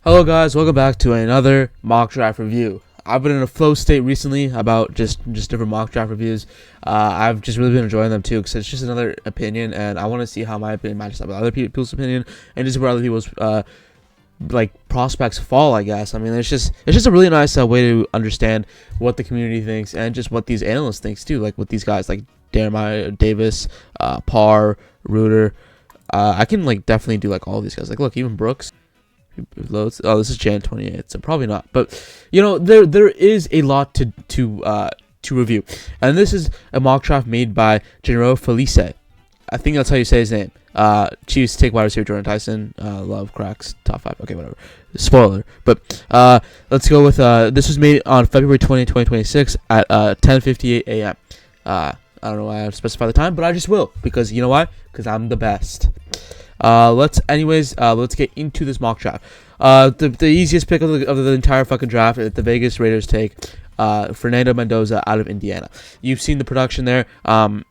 Hello guys, welcome back to another mock draft review. I've been in a flow state recently about just different mock draft reviews. I've just really been enjoying them too because it's just another opinion, and I want to see how my opinion matches up with other people's opinion and just where other people's prospects fall. I guess. I mean, it's just a really nice way to understand what the community thinks and just what these analysts thinks too. Like with these guys like Jeremiah Davis, Parr, Reuter. I can definitely do all these guys. Look, even Brooks. Loads. Oh, this is Jan 28th, so probably not. But there is a lot to review, and this is a mock draft made by Gennaro Filice. I think that's how you say his name. Chiefs take wide receiver Jordan Tyson. Love cracks top 5. Okay, whatever. Spoiler. But let's go with this was made on February 20, 2026 at 10:58 a.m. I don't know why I have to specify the time, but I just will because you know why? Because I'm the best. Let's get into this mock draft. The easiest pick of the entire fucking draft, the Vegas Raiders take Fernando Mendoza out of Indiana. You've seen the production there. It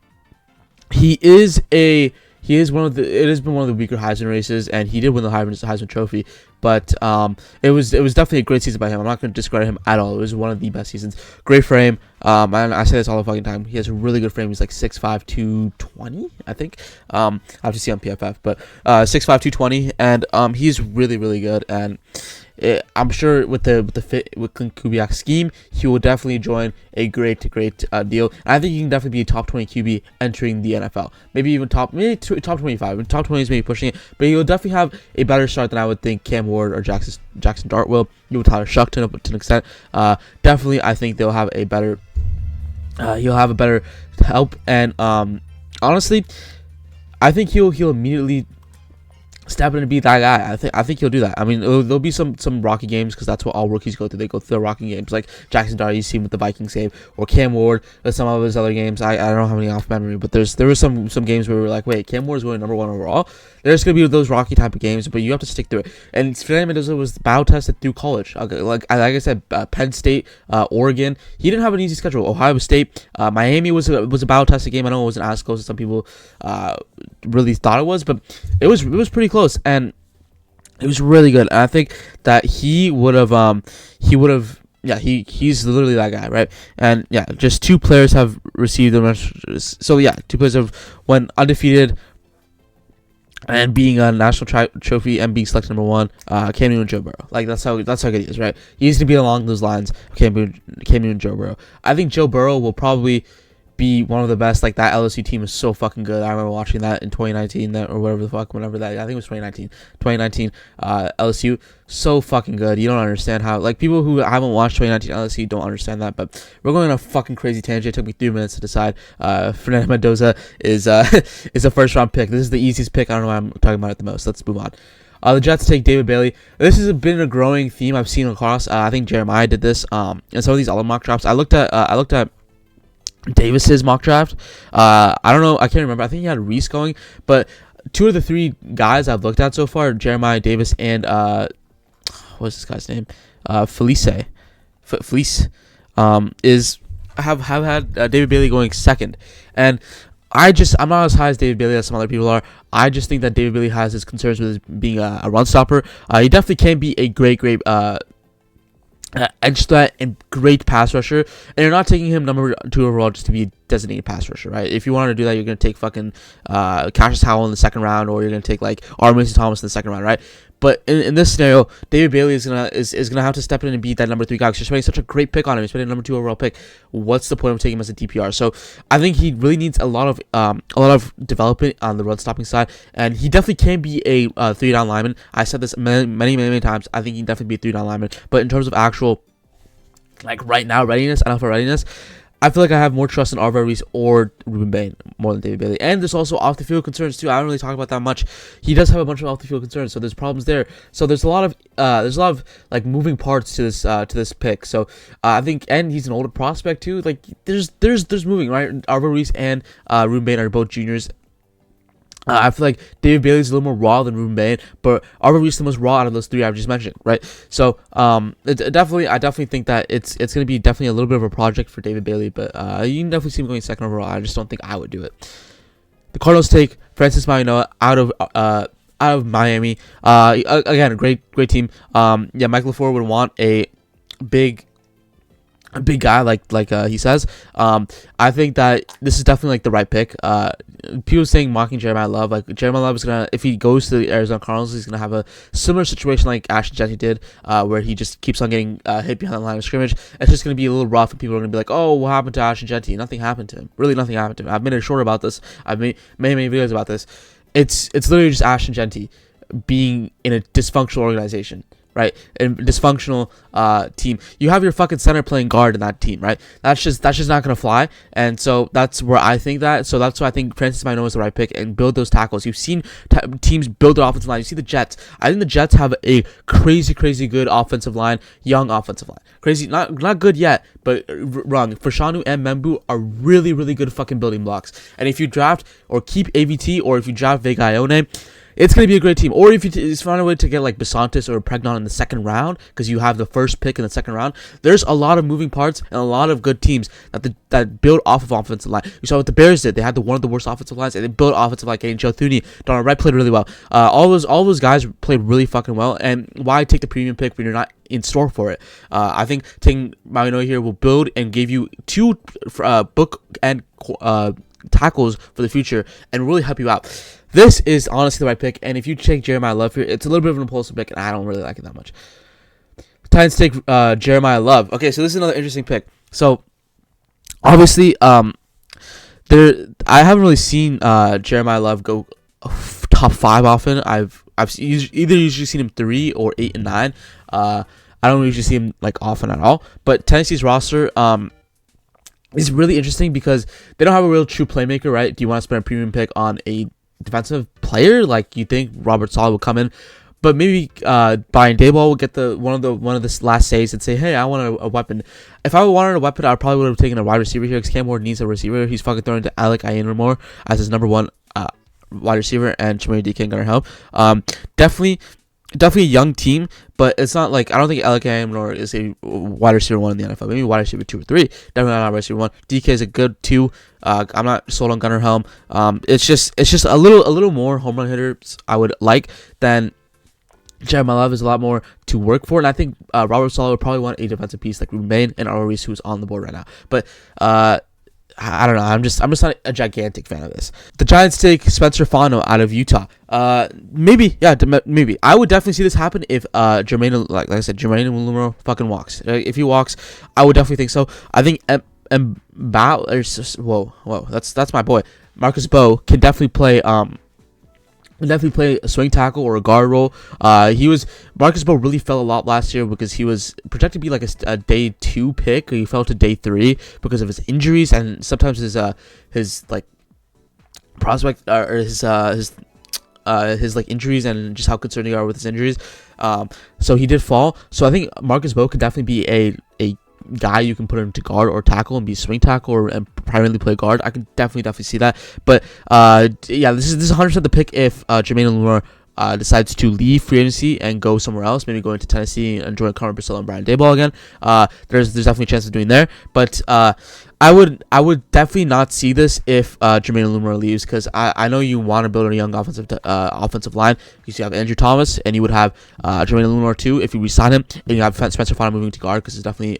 has been one of the weaker Heisman races, and he did win the Heisman Trophy. But it was definitely a great season by him. I'm not going to discredit him at all. It was one of the best seasons. Great frame. And I say this all the fucking time. He has a really good frame. He's 6'5", 220, I think. I have to see on PFF, but 6'5", 220, and he's really, really good. And I'm sure with the fit with Kubiak's scheme, he will definitely join a great deal. And I think he can definitely be a top 20 QB entering the NFL. Maybe even top 25. Top 20 is maybe pushing it, but he will definitely have a better start than I would think Cam Ward or Jackson Dart will. You Tyler Shuckton up to an extent. Definitely, I think they'll have a better. He'll have a better help, and honestly, I think he'll immediately step in and be that guy. I think he'll do that. I mean, there'll be some rocky games because that's what all rookies go through. They go through the rocky games, like Jackson Dart you see with the Vikings game, or Cam Ward with some of his other games. I don't have any off memory, but there were some games where we were like, wait, Cam Ward is going number 1 overall. There's gonna be those rocky type of games, but you have to stick through it. And Fernando Mendoza was battle tested through college. Like I said, Penn State, Oregon. He didn't have an easy schedule. Ohio State, Miami was a battle tested game. I know it wasn't as close as some people really thought it was, but it was pretty close, and it was really good. And I think that he would have yeah, he's literally that guy, right? And yeah, just 2 players have received the so yeah, 2 players have went undefeated and being a national trophy and being selected number 1, Cam Newton and Joe Burrow. That's how good he is, right? He needs to be along those lines. Cam Newton and Joe Burrow. I think Joe Burrow will probably be one of the best. That LSU team is so fucking good. I remember watching that in 2019, or whatever the fuck, whenever that. I think it was 2019. LSU, so fucking good. You don't understand how. People who haven't watched 2019 LSU don't understand that. But we're going on a fucking crazy tangent. It took me 3 minutes to decide. Fernando Mendoza is a first round pick. This is the easiest pick. I don't know why I'm talking about it the most. Let's move on. The Jets take David Bailey. This has been a growing theme I've seen across. I think Jeremiah did this. And some of these other mock drafts. I looked at Davis's mock draft. I don't know. I can't remember. I think he had Reese going, but 2 of the 3 guys I've looked at so far, Jeremiah Davis and what's this guy's name? Filice. Have had David Bailey going second, and I'm not as high as David Bailey as some other people are. I just think that David Bailey has his concerns with his being a run stopper. He definitely can be a great edge threat and great pass rusher, and you're not taking him number 2 overall just to be a designated pass rusher, right? If you want to do that, you're gonna take fucking Cassius Howell in the 2nd round, or you're gonna take Armason Thomas in the 2nd round, right? But in this scenario, David Bailey is gonna have to step in and be that number 3 guy because you're spending such a great pick on him. You're spending a number 2 overall pick. What's the point of taking him as a DPR? So I think he really needs a lot of development on the run stopping side, and he definitely can be a 3-down lineman. I said this many times. I think he can definitely be a 3-down lineman. But in terms of actual right now readiness, NFL readiness, I feel like I have more trust in Arvell Reese or Ruben Bain more than David Bailey. And there's also off the field concerns too. I don't really talk about that much. He does have a bunch of off the field concerns, so there's problems there. So there's a lot of moving parts to this pick. So I think, and he's an older prospect too. There's moving, right? Arvell Reese and Ruben Bain are both juniors. I feel like David Bailey's a little more raw than Ruben Bain, but Arvell Reese is the most raw out of those 3 I've just mentioned, right? So I definitely think that it's going to be definitely a little bit of a project for David Bailey, but you can definitely see him going 2nd overall. I just don't think I would do it. The Cardinals take Francis Mariota out out of Miami. Again, a great team. Yeah, Mike LaFleur would want a big guy like he says. I think that this is definitely like the right pick. People saying mocking Jeremiah Love, like Jeremiah Love is gonna, if he goes to the Arizona Cardinals, he's gonna have a similar situation like Ashton Jeanty did, where he just keeps on getting hit behind the line of scrimmage. It's just gonna be a little rough, and people are gonna be like, "Oh, what happened to Ashton Jeanty?" Nothing happened to him. Really, nothing happened to him. I've made a short about this. I've made many videos about this. It's literally just Ashton Jeanty being in a dysfunctional organization. Right, and dysfunctional team. You have your fucking center playing guard in that team, right? That's just not gonna fly. And so that's where I think that. So that's why I think Francis Mano is the right pick, and build those tackles. You've seen teams build their offensive line. You see the Jets. I think the Jets have a crazy good offensive line, young offensive line. Crazy, not good yet, but wrong. Fashanu and Membu are really good fucking building blocks. And if you draft or keep AVT, or if you draft Vega Ione, it's going to be a great team. Or if you find a way to get like Besantis or Pregnon in the second round, because you have the first pick in the second round, there's a lot of moving parts and a lot of good teams that build off of offensive line. You saw what the Bears did. They had one of the worst offensive lines, and they built offensive line. Getting Joe Thuney, Donald Wright played really well. All those guys played really fucking well. And why take the premium pick when you're not in store for it? I think taking Marino here will build and give you two book and tackles for the future and really help you out. This is honestly the right pick, and if you take Jeremiah Love here, it's a little bit of an impulsive pick, and I don't really like it that much. Titans take Jeremiah Love. Okay, so this is another interesting pick. So obviously, I haven't really seen Jeremiah Love go top 5 often. I've either usually seen him 3 or 8 and 9. I don't usually see him like often at all. But Tennessee's roster is really interesting because they don't have a real true playmaker, right? Do you want to spend a premium pick on a defensive player? Like, you think Robert Saleh will come in, but maybe Brian Daboll will get one of the last saves and say, "Hey, I want a weapon." If I wanted a weapon, I probably would have taken a wide receiver here, because Cam Ward needs a receiver. He's fucking throwing to Alec Ayenor as his number 1 wide receiver, and Tremaine Deacon gonna help. Definitely a young team, but it's not like, I don't think Alec Ayenor is a wide receiver 1 in the NFL. Maybe wide receiver 2 or 3. Definitely not wide receiver 1. DK is a good 2. I'm not sold on Gunnar Helm. It's just a little more home run hitters I would like than Jeremiah Love. Is a lot more to work for, and I think Robert Saleh would probably want a defensive piece like Ruben Bain and Reese, who's on the board right now. But I don't know. I'm just not a gigantic fan of this. The Giants take Spencer Fano out of Utah. Maybe. I would definitely see this happen if Jermaine, like I said, Jermaine Lumero fucking walks. If he walks, I would definitely think so. I think that's my boy. Marcus Bowe can definitely play a swing tackle or a guard role. Marcus Bowe really fell a lot last year because he was projected to be like a day 2 pick. He fell to day 3 because of his injuries, and sometimes his like prospect or his like injuries, and just how concerned they are with his injuries. So he did fall. So I think Marcus Bowe could definitely be a guy you can put into guard or tackle and be a swing tackle and primarily play guard. I can definitely see that. But yeah, this is 100% the pick if Jermaine Lumor decides to leave free agency and go somewhere else, maybe going to Tennessee and join Connor Purcell and Brian Daboll again. There's definitely a chance of doing there. But I would definitely not see this if Jermaine Lumor leaves, because I know you want to build a young offensive line, because you have Andrew Thomas, and you would have Jermaine Lumor too if you resign him, and you have Spencer Fano moving to guard, because there's definitely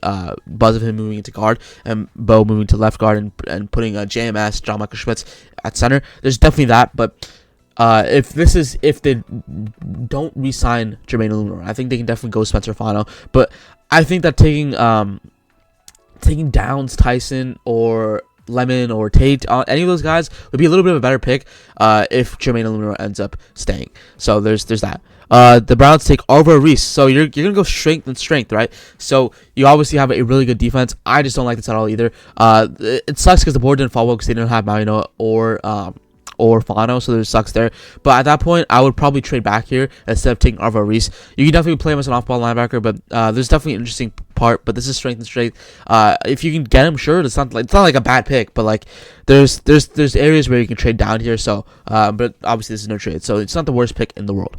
buzz of him moving into guard, and Bo moving to left guard, and putting JMS, John Michael Schmitz, at center. There's definitely that. But if they don't re-sign Jermaine Lumor, I think they can definitely go Spencer Fano. But I think that taking Downs, Tyson, or Lemon, or Tate, any of those guys would be a little bit of a better pick if Jermaine Lumor ends up staying. So there's that. The Browns take Arvo Reese. So you're gonna go strength, right? So you obviously have a really good defense. I just don't like this at all either. It sucks because the board didn't fall well because they didn't have Marino or Fano, so there sucks there. But at that point, I would probably trade back here instead of taking Arvo Reese. You can definitely play him as an off-ball linebacker, but there's definitely an interesting part. But this is strength. If you can get him, sure, it's not like a bad pick, but like there's areas where you can trade down here. So, but obviously this is no trade, so it's not the worst pick in the world.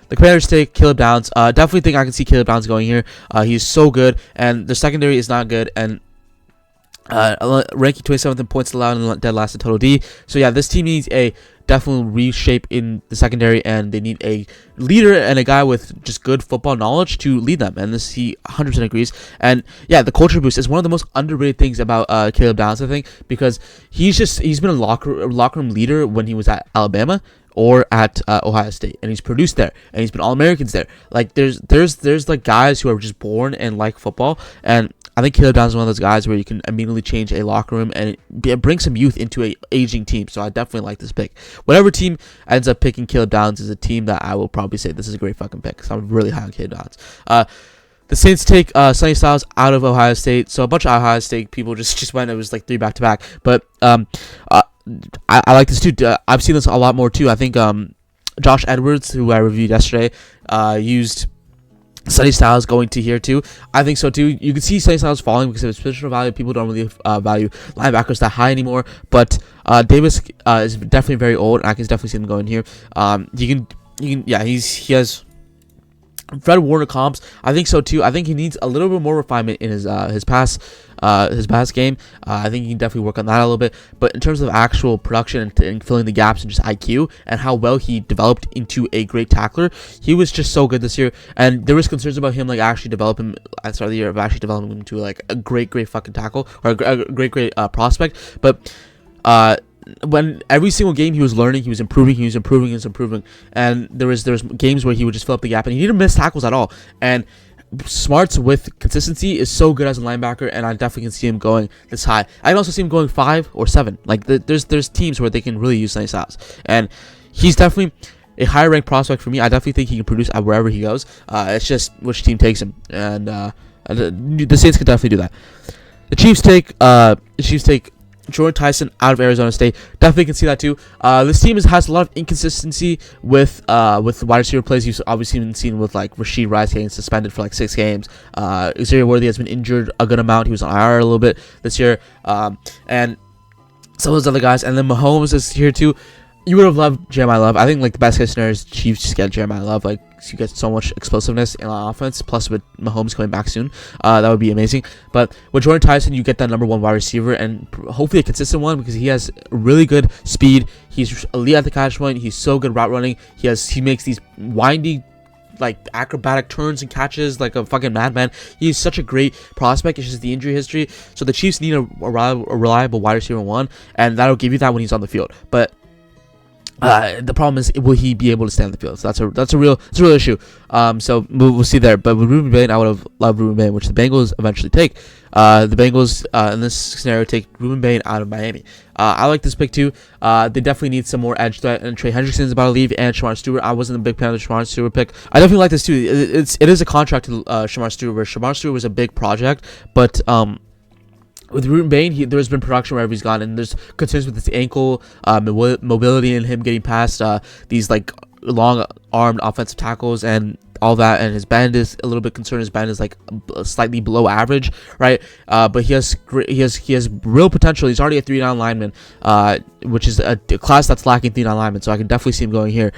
The Commanders take Caleb Downs. Definitely think I can see Caleb Downs going here. He's so good, and the secondary is not good, and ranking 27th in points allowed and dead last in total D. So yeah, this team needs a definitely reshape in the secondary, and they need a leader and a guy with just good football knowledge to lead them. And this, he 100% agrees. And yeah, the culture boost is one of the most underrated things about Caleb Downs, I think, because he's been a locker room leader when he was at Alabama or at Ohio State, and he's produced there, and he's been All-Americans there. Like there's like guys who are just born and like football, and I think Caleb Downs is one of those guys where you can immediately change a locker room and bring some youth into a aging team. So I definitely like this pick. Whatever team ends up picking Caleb Downs is a team that I will probably say this is a great fucking pick. So I'm really high on Caleb Downs. The Saints take Sonny Styles out of Ohio State. So a bunch of Ohio State people just went. It was like 3 back-to-back. But I like this too. I've seen this a lot more too. I think Josh Edwards, who I reviewed yesterday, used Sonny Styles going to here too. I think so too. You can see Sonny Styles falling because of his positional value. People don't really value linebackers that high anymore. But Davis is definitely very old, and I can definitely see him going here. He has Fred Warner comps. I think so too. I think he needs a little bit more refinement in his pass game. I think he can definitely work on that a little bit. But in terms of actual production and filling the gaps and just IQ and how well he developed into a great tackler, he was just so good this year. And there was concerns about him actually developing at the start of the year of actually developing him into like a great fucking tackle or a great prospect. But when every single game he was learning, he was improving, and there was games where he would just fill up the gap, and he didn't miss tackles at all. And smarts with consistency is so good as a linebacker, and I definitely can see him going this high. I can also see him going 5 or 7. Like there's teams where they can really use Sonny Styles, and he's definitely a higher ranked prospect for me. I definitely think he can produce at wherever he goes. It's just which team takes him, and the Saints could definitely do that. The Chiefs take Jordan Tyson out of Arizona State. Definitely can see that too. This team has a lot of inconsistency with wide receiver plays. You've obviously been seen with like Rashid Rice getting suspended for like 6 games. Xavier Worthy has been injured a good amount. He was on IR a little bit this year. And some of those other guys. And then Mahomes is here too. You would have loved Jeremiah Love. I think like the best case scenario is Chiefs just get Jeremiah Love. Like you get so much explosiveness in our offense. Plus with Mahomes coming back soon, that would be amazing. But with Jordan Tyson, you get that number 1 wide receiver and hopefully a consistent one because he has really good speed. He's elite at the catch point. He's so good route running. He makes these windy, like acrobatic turns and catches like a fucking madman. He's such a great prospect. It's just the injury history. So the Chiefs need a reliable wide receiver 1, and that'll give you that when he's on the field. But the problem is, will he be able to stay on the field? So that's a real issue. So we'll see there. But with Ruben Bain, I would have loved Ruben Bain, which the Bengals eventually take. The Bengals in this scenario take Ruben Bain out of Miami. I like this pick too. They definitely need some more edge threat, and Trey Hendrickson's about to leave, and Shamar Stewart. I wasn't a big fan of the Shamar Stewart pick. I definitely like this too. It is a contract to Shamar Stewart, where Shamar Stewart was a big project, but with Ruben Bain, there's been production wherever he's gone, and there's concerns with his ankle, mobility, and him getting past these like long-armed offensive tackles and all that. And his bend is a little bit concerned. His bend is like slightly below average, right? But he has real potential. He's already a 3-down lineman, which is a class that's lacking 3-down linemen. So I can definitely see him going here.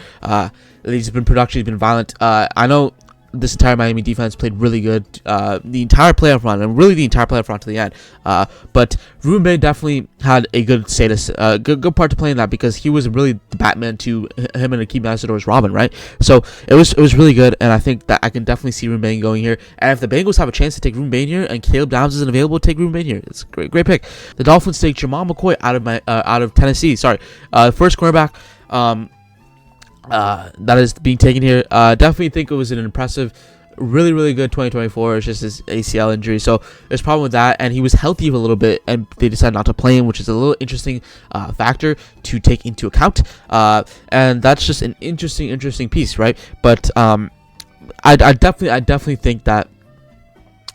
He's been production. He's been violent. I know this entire Miami defense played really good the entire playoff run, and really the entire playoff run to the end. But Ruben Bain definitely had a good status, good part to play in that, because he was really the Batman to him and Akeem Massador's Robin, right? So it was really good, and I think that I can definitely see Ruben Bain going here. And if the Bengals have a chance to take Ruben Bain here, and Caleb Downs isn't available, take Ruben Bain here. It's a great pick. The Dolphins take Jamal McCoy out of Tennessee. Sorry, first cornerback. That is being taken here. Definitely think it was an impressive, really good 2024. It's just his ACL injury, so there's a problem with that. And he was healthy a little bit, and they decided not to play him, which is a little interesting factor to take into account. And that's just an interesting piece, right? But I definitely think that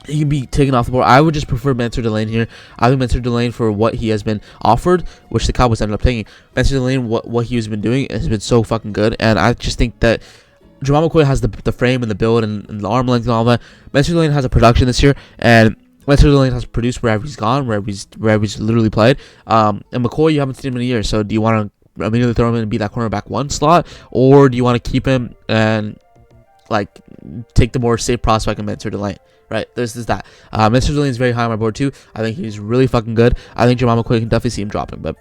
he can be taken off the board. I would just prefer Mansour Delane here. I think Mansour Delane, for what he has been offered, which the Cowboys ended up taking, Mansour Delane, what he has been doing has been so fucking good. And I just think that Jamal McCoy has the frame and the build and the arm length and all that. Mansour Delane has a production this year, and Mansour Delane has produced wherever he's gone, wherever he's literally played. And McCoy, you haven't seen him in a year, so do you want to immediately throw him in and be that cornerback 1 slot, or do you want to keep him and like take the more safe prospect and Minter Delane. Right, there's that. Minter Delane is very high on my board too. I think he's really fucking good. I think Jamal McCoy can definitely see him dropping, but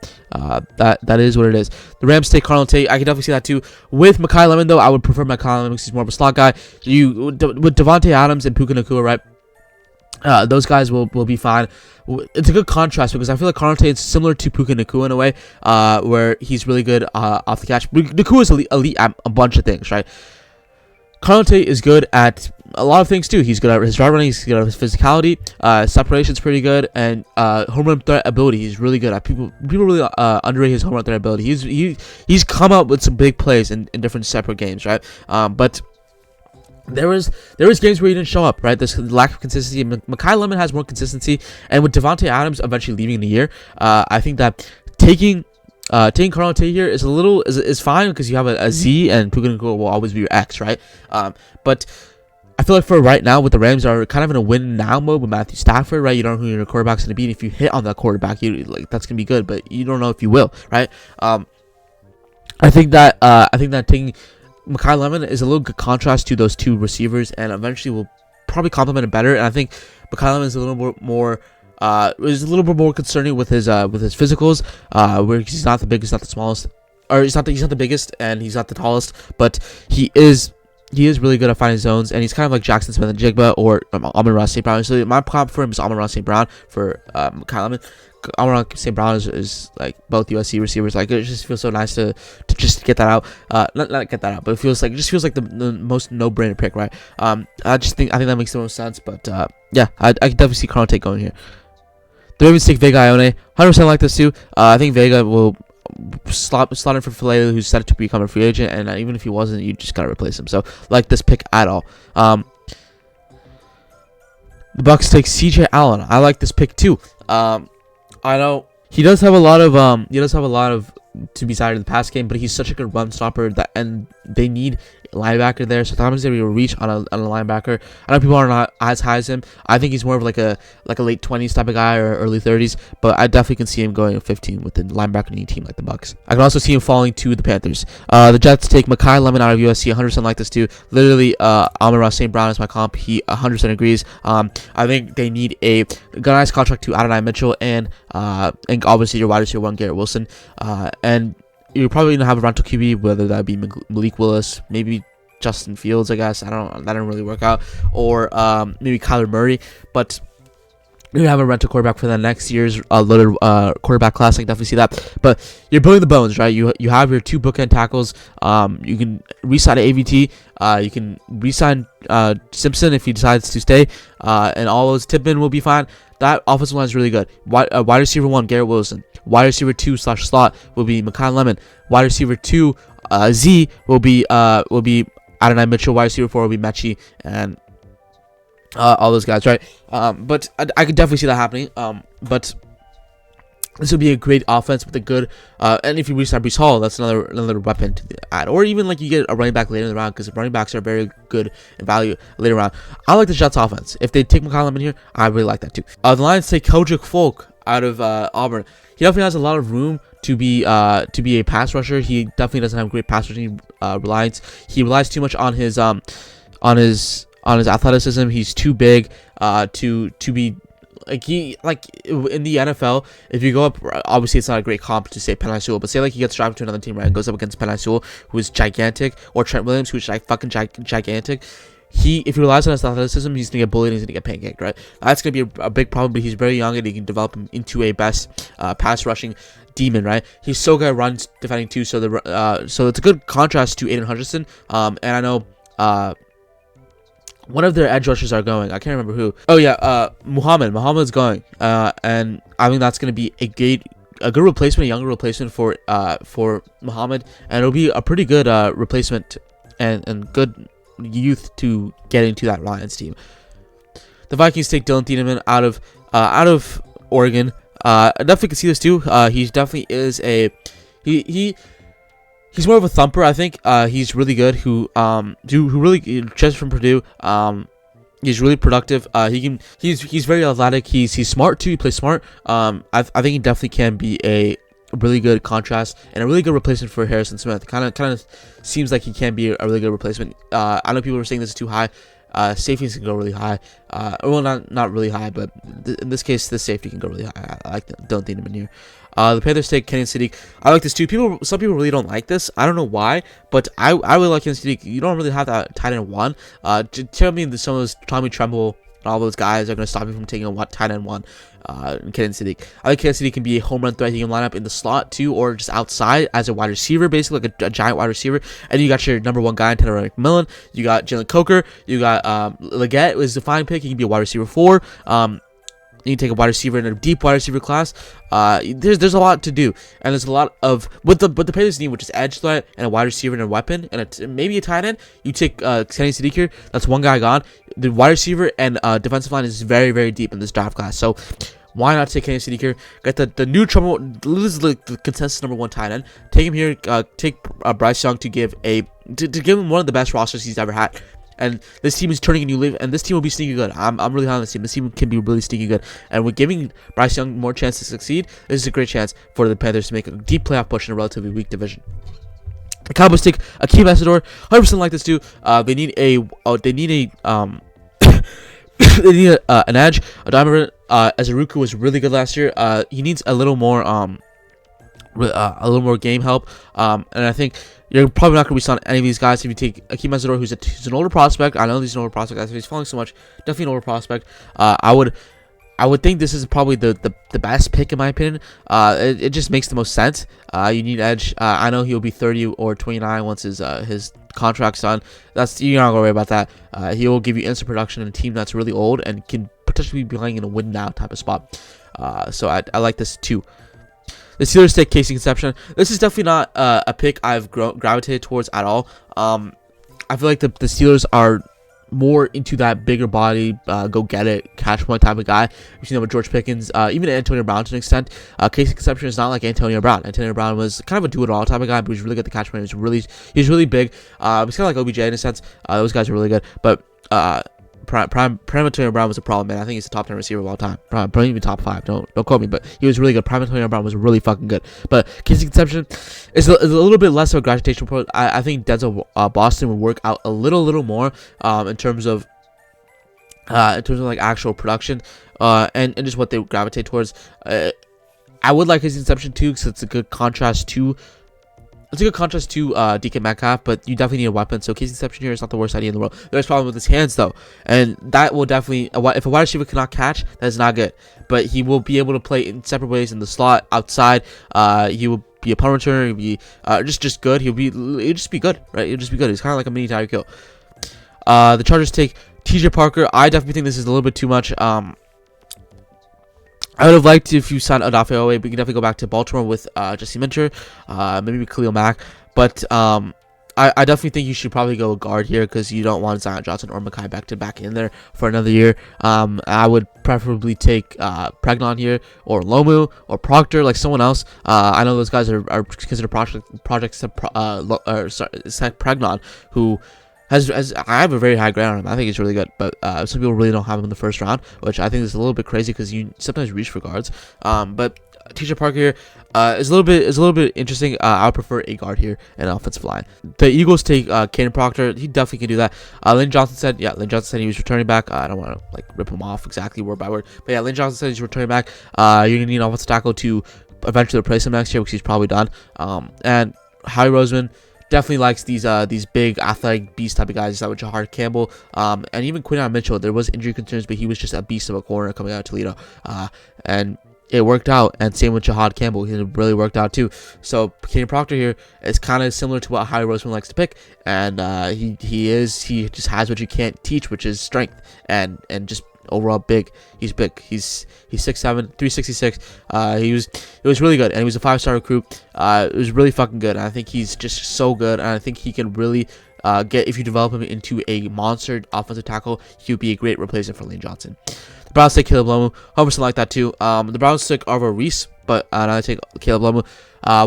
that is what it is. The Rams take Carnell Tate. I can definitely see that too. With Mekhi Lemon though, I would prefer Mekhi Lemon because he's more of a slot guy. With Devontae Adams and Puka Nacua, right? Those guys will be fine. It's a good contrast because I feel like Carnell Tate is similar to Puka Nacua in a way, where he's really good off the catch. Nacua is elite at a bunch of things, right? Carnell Tate is good at a lot of things too. He's good at his drive running, he's good at his physicality, separation's pretty good, and home run threat ability he's really good at. People really underrate his home run threat ability. He's come out with some big plays in different separate games, right? But there was games where he didn't show up, right? This lack of consistency. Mekhi Lemon has more consistency, and with Devontae Adams eventually leaving in the year, I think that taking Carnell Tate here is fine because you have a Z, and Puka Nacua will always be your X, right? But I feel like for right now, with the Rams are kind of in a win now mode with Matthew Stafford, right? You don't know who your quarterback's gonna be, and if you hit on that quarterback, that's gonna be good, but you don't know if you will, right? I think that taking Mekhi Lemon is a little good contrast to those two receivers, and eventually will probably complement it better. And I think Mekhi Lemon is a little more more concerning with his physicals, where he's not the biggest, not the smallest, or he's not the biggest, and he's not the tallest, but he is really good at finding zones, and he's kind of like Jackson Smith and Jigba or Amon-Ra St. Brown. So my comp for him is Amon-Ra St. Brown for Mekhi Lemon. Amon-Ra St. Brown is like both USC receivers. Like, it just feels so nice to just get that out. Not get that out, but it just feels like the most no-brainer pick, right? I think that makes the most sense. But yeah, I can definitely see Carnell Tate going here. The Ravens take Vega Ione. 100% like this too. I think Vega will slot in for Filice, who's set to become a free agent, and even if he wasn't, you just gotta replace him. So like this pick at all. The Bucks take CJ Allen. I like this pick too. I know he does have a lot of to be decided in the pass game, but he's such a good run stopper and they need linebacker there. So sometimes they will reach on a linebacker. I know people are not as high as him. I think he's more of like a late 20s type of guy or early 30s, but I definitely can see him going at 15 with a linebacker needing team like the Bucks. I can also see him falling to the Panthers. The Jets take Mekhi Lemon out of USC. 100% like this too. Literally, Amon-Ra St. Brown is my comp. He 100% agrees. I think they need a nice contract to Adonai Mitchell and obviously your wide receiver one, Garrett Wilson, and you're probably gonna have a rental QB, whether that be Malik Willis, maybe Justin Fields, I guess. That didn't really work out, or maybe Kyler Murray. But you're gonna have a rental quarterback for the next year's loaded quarterback class. I can definitely see that. But you're building the bones, right? You have your two bookend tackles. You can re-sign AVT. You can re-sign Simpson if he decides to stay, and all those Tipman will be fine. That offensive line is really good. Wide receiver 1, Garrett Wilson. Wide receiver 2 / slot will be Mekhi Lemon. Wide receiver 2, Z will be Adonai Mitchell. Wide receiver 4 will be Mechie, and all those guys, right? But I could definitely see that happening. But this would be a great offense with a good, and if you re-sign Breece Hall, that's another weapon to add. Or even like you get a running back later in the round, because running backs are very good in value later round. I like the Jets offense. If they take Mekhi Lemon here, I really like that too. The Lions take Kojic Folk out of Auburn. He definitely has a lot of room to be a pass rusher. He definitely doesn't have great pass rushing reliance. He relies too much on his athleticism. He's too big to be. Like in the NFL, if you go up, obviously it's not a great comp to say Penei Sewell, but say like he gets drafted to another team, right, and goes up against Penei Sewell, who is gigantic, or Trent Williams, who's like fucking gigantic. If he relies on his athleticism, he's gonna get bullied and he's gonna get pancaked, right? That's gonna be a big problem, but he's very young and he can develop him into a best pass rushing demon, right? He's so good at runs defending too, so it's a good contrast to Aiden Hutchinson. And I know one of their edge rushers are going. I can't remember who. Oh yeah, Muhammad's going. And I think that's gonna be a good replacement, a younger replacement for Muhammad, and it'll be a pretty good replacement and good youth to get into that Lions team. The Vikings take Dylan Thieneman out of Oregon. I definitely can see this too. He definitely is he's more of a thumper, I think. He's really good. Who really just from Purdue. He's really productive. He's very athletic. He's smart too. He plays smart. I think he definitely can be really good contrast and a really good replacement for Harrison Smith. Kind of seems like he can be a really good replacement. I know people were saying this is too high. Safeties can go really high. Well, not really high, but in this case, this safety can go really high. I like that. Don't think him in here. The Panthers take Kenyon Sadiq. I like this too. Some people really don't like this. I don't know why, but I really like Kenyon Sadiq. You don't really have that tight end 1. Tell me that some of those Tommy Tremble and all those guys are going to stop you from taking a tight end 1. Kenyon Sadiq. I think Kenyon Sadiq can be a home run threat. He can line up in the slot too, or just outside as a wide receiver, basically like a giant wide receiver. And you got your number 1 guy, Tanner McMillan. You got Jalen Coker. You got Leggett is the fine pick. He can be a wide receiver 4. You can take a wide receiver in a deep wide receiver class. There's a lot to do, and there's a lot of what the Panthers need, which is edge threat and a wide receiver and a weapon and maybe a tight end. You take Kenyon Sadiq here. That's one guy gone. The wide receiver and defensive line is very, very deep in this draft class. So why not take Kenyon Sadiq here? Get the new trouble. This is the consensus number 1 tight end. Take him here. Take Bryce Young to give him one of the best rosters he's ever had. And this team is turning a new leaf, and this team will be sneaky good. I'm really high on this team. This team can be really sneaky good. And with giving Bryce Young more chance to succeed, this is a great chance for the Panthers to make a deep playoff push in a relatively weak division. The Cowboys take Akeem Asador. 100% like this too. They need an edge. Diamond Azaruku was really good last year. He needs a little more game help. And I think you're probably not going to be selling any of these guys if you take Akeem Asador, who's an older prospect. I know he's an older prospect. He's falling so much. Definitely an older prospect. I would think this is probably the best pick in my opinion. It just makes the most sense. You need edge. I know he'll be 30 or 29 once his contract's done. You're not going to worry about that. He will give you instant production in a team that's really old and can potentially be playing in a win now type of spot. So I like this too. The Steelers take Casey Conception. This is definitely not a pick I've gravitated towards at all. I feel like the Steelers are more into that bigger body, go get it, catch point type of guy. We've seen that with George Pickens, even Antonio Brown to an extent. Casey Conception is not like Antonio Brown. Antonio Brown was kind of a do-it-all type of guy, but he was really good at the catch point. He's really big. He's kind of like OBJ in a sense. Those guys are really good, but Prime Antonio Brown was a problem, man. I think he's the top 10 receiver of all time. Probably even top 5. Don't quote me, but he was really good. Prime Antonio Brown was really fucking good. But Casey Conception is a little bit less of a gravitational pull. I think Denzel Boston would work out a little more in terms of like actual production and just what they gravitate towards. I would like his Conception too, because it's a good contrast to. It's a good contrast to DK Metcalf, but you definitely need a weapon. So Casey Conception here is not the worst idea in the world. There's a problem with his hands though, and that will definitely, if a wide receiver cannot catch, that is not good. But he will be able to play in separate ways in the slot, outside. He will be a punt returner. He'll be just good. He'll just be good, right? He'll just be good. He's kind of like a mini Tyreek Hill. The Chargers take TJ Parker. I definitely think this is a little bit too much. I would have liked if you signed Odafe Owe, but you can definitely go back to Baltimore with Jesse Minter, maybe Khalil Mack. But I definitely think you should probably go a guard here, because you don't want Zion Johnson or Mekhi Becton back in there for another year. I would preferably take Pregnon here, or Lomu, or Proctor, like someone else. I know those guys are considered projects. Pregnon, who I have a very high grade on him. I think he's really good, but some people really don't have him in the first round, which I think is a little bit crazy, because you sometimes reach for guards. But TJ Parker here is a little bit interesting. I would prefer a guard here and offensive line. The Eagles take Caden Proctor. He definitely can do that. Lynn Johnson said he was returning back. I don't want to like rip him off exactly word by word, but yeah, Lynn Johnson said he's returning back. You're gonna need an offensive tackle to eventually replace him next year, because he's probably done. And Howie Roseman definitely likes these big athletic beast type of guys like Jahad Campbell, and even Quinton Mitchell. There was injury concerns, but he was just a beast of a corner coming out of Toledo, and it worked out. And same with Jahad Campbell, he really worked out too. So Caden Proctor here is kind of similar to what Howie Roseman likes to pick, and he just has what you can't teach, which is strength and just overall big. He's big. He's 6'7", 366. It was really good, and he was a 5-star recruit. It was really fucking good, and I think he's just so good, and I think he can really if you develop him into a monster offensive tackle, he would be a great replacement for Lane Johnson. The Browns take Caleb Lomu. 100% like that too. The Browns took Arvo Reese, but I take Caleb Lomu.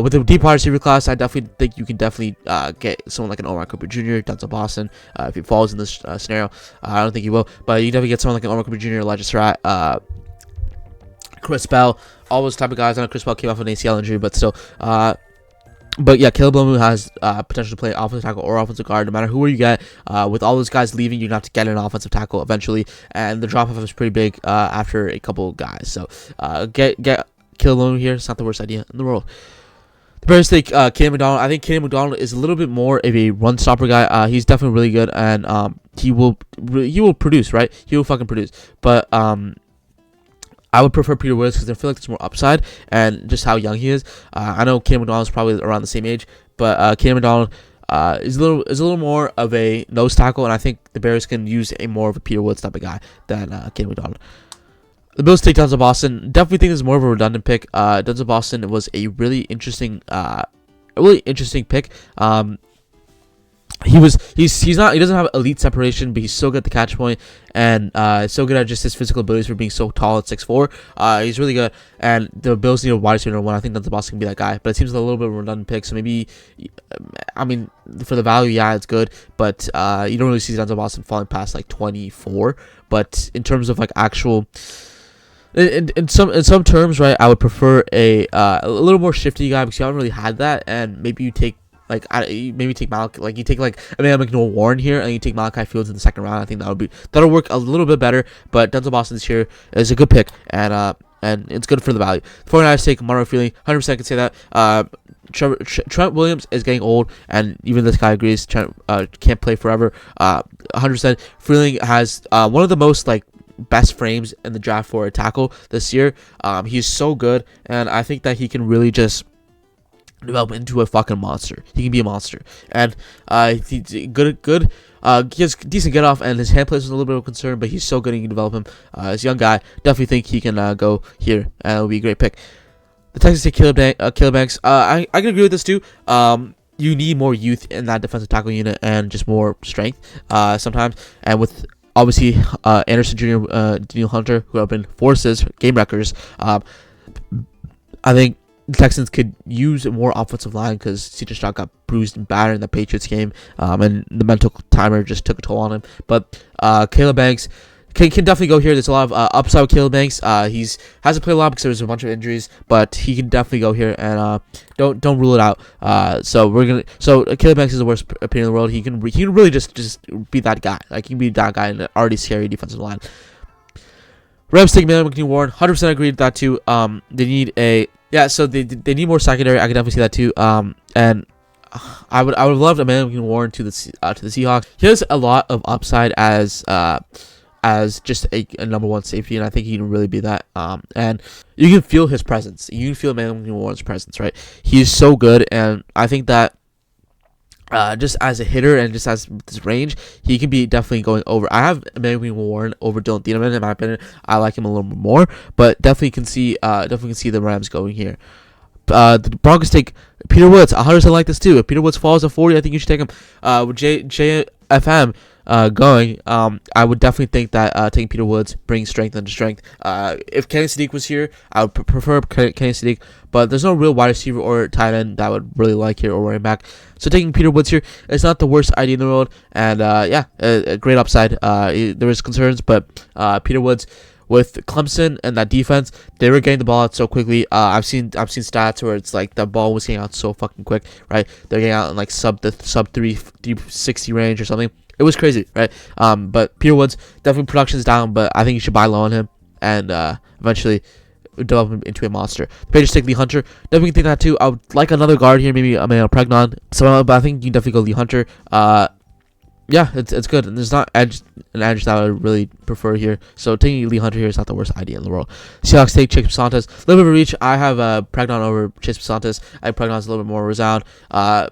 With the deep wide receiver class, I definitely think you can get someone like an Omar Cooper Jr., Denzel Boston, if he falls in this scenario. I don't think he will, but you definitely get someone like an Omar Cooper Jr., Elijah Surratt, Chris Bell, all those type of guys. I know Chris Bell came off an ACL injury, but still. But yeah, Caleb Lomu has potential to play offensive tackle or offensive guard. No matter who you get, with all those guys leaving, you're gonna have to get an offensive tackle eventually, and the drop off is pretty big after a couple of guys. So get Caleb Lomu here. It's not the worst idea in the world. The Bears take Kenny McDonald. I think Kenny McDonald is a little bit more of a run stopper guy. He's definitely really good, and he will produce, right? He will fucking produce. But I would prefer Peter Woods because I feel like there's more upside and just how young he is. I know Kenny McDonald is probably around the same age, but Kenny McDonald is a little more of a nose tackle, and I think the Bears can use a more of a Peter Woods type of guy than Kenny McDonald. The Bills take Denzel Boston. Definitely think this is more of a redundant pick. Denzel Boston was a really interesting pick. He doesn't have elite separation, but he's so good at the catch point, and so good at just his physical abilities for being so tall at 6'4". He's really good, and the Bills need a wide receiver one. I think that the Boston can be that guy, but it seems a little bit of a redundant pick. So maybe, I mean, for the value, yeah, it's good, but you don't really see Denzel Boston falling past like 24. But in terms of like actual, in some terms, right, I would prefer a little more shifty guy because you haven't really had that, and maybe you take. Maybe take you take Emmanuel McNeil-Warren here, and you take Malachi Fields in the second round. I think that'll work a little bit better. But Denzel Boston's here is a good pick, and it's good for the value. 49ers take Monroe Freeling. 100% can say that. Trent Williams is getting old, and even this guy agrees. Trent can't play forever. 100%. Freeling has one of the most best frames in the draft for a tackle this year. He's so good, and I think that he can really just develop into a fucking monster. He can be a monster, and he's good. He has decent get off, and his hand plays is a little bit of a concern, but he's so good. You can develop him. As a young guy, definitely think he can go here, and it'll be a great pick. The Texans take Caleb Banks. I can agree with this too. You need more youth in that defensive tackle unit and just more strength sometimes, and with obviously Anderson Jr., Daniel Hunter, who have been forces game wreckers. I think the Texans could use more offensive line because C.J. Stroud got bruised and battered in the Patriots game, and the mental timer just took a toll on him. But Caleb Banks can definitely go here. There's a lot of upside with Caleb Banks. He's hasn't played a lot because there's a bunch of injuries, but he can definitely go here, and don't rule it out. So Caleb Banks is the worst opinion in the world. He can really just be that guy. He can be that guy in an already scary defensive line. Rams take Emmanuel McNeil-Warren. 100% agreed with that too. They need a so they need more secondary. I can definitely see that too. And I would love Emmanuel McNeil-Warren to the Seahawks. He has a lot of upside as just a number one safety, and I think he can really be that. And you can feel his presence. You can feel Emmanuel McNeil-Warren's presence, right? He is so good, and I think that just as a hitter and just as this range, he can be definitely going over. I have Emmanuel Warren over Dylan Thieneman in my opinion. I like him a little bit more, but definitely can see the Rams going here. The Broncos take Peter Woods. 100% like this too. If Peter Woods falls to 40, I think you should take him. With JFM going, I would definitely think that taking Peter Woods brings strength into strength. If Kenny Sadiq was here, I would prefer Kenny Sadiq, but there's no real wide receiver or tight end that I would really like here or running back. So taking Peter Woods here is not the worst idea in the world, and a great upside. There is concerns, but Peter Woods with Clemson and that defense, they were getting the ball out so quickly. I've seen stats where it's like the ball was getting out so fucking quick, right? They're getting out in sub 360 range or something. It was crazy, right? But Peter Woods, definitely production's down, but I think you should buy low on him and eventually develop him into a monster. The Patriots take Lee Hunter. Definitely think that too. I would like another guard here, maybe Pregnon. So, but I think you can definitely go Lee Hunter. It's good. And there's not an edge that I would really prefer here. So taking Lee Hunter here is not the worst idea in the world. Seahawks take Chase Santos. A little bit of a reach. I have Pregnon over Chase Santos. I think Pregnon's a little bit more resound.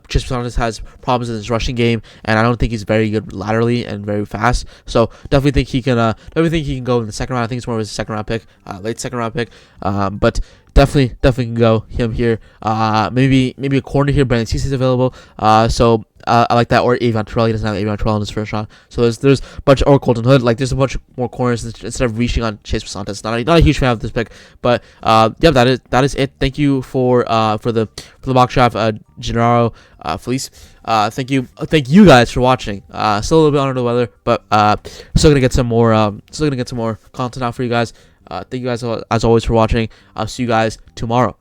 Chase Santos has problems in his rushing game, and I don't think he's very good laterally and very fast. So definitely think he can. Go in the second round. I think it's more of a second round pick, late second round pick. But definitely can go him here. Maybe a corner here. Brandon Cece is available. I like that, or Avion Terrell. He doesn't have Avion Terrell in his first round. So there's a bunch, or Colton Hood. There's a bunch more corners instead of reaching on Chase Santos. Not a huge fan of this pick, but that is it. Thank you for the mock draft, Gennaro, Filice. Thank you guys for watching. Still a little bit under the weather, but still gonna get some more content out for you guys. Thank you guys as always for watching. I'll see you guys tomorrow.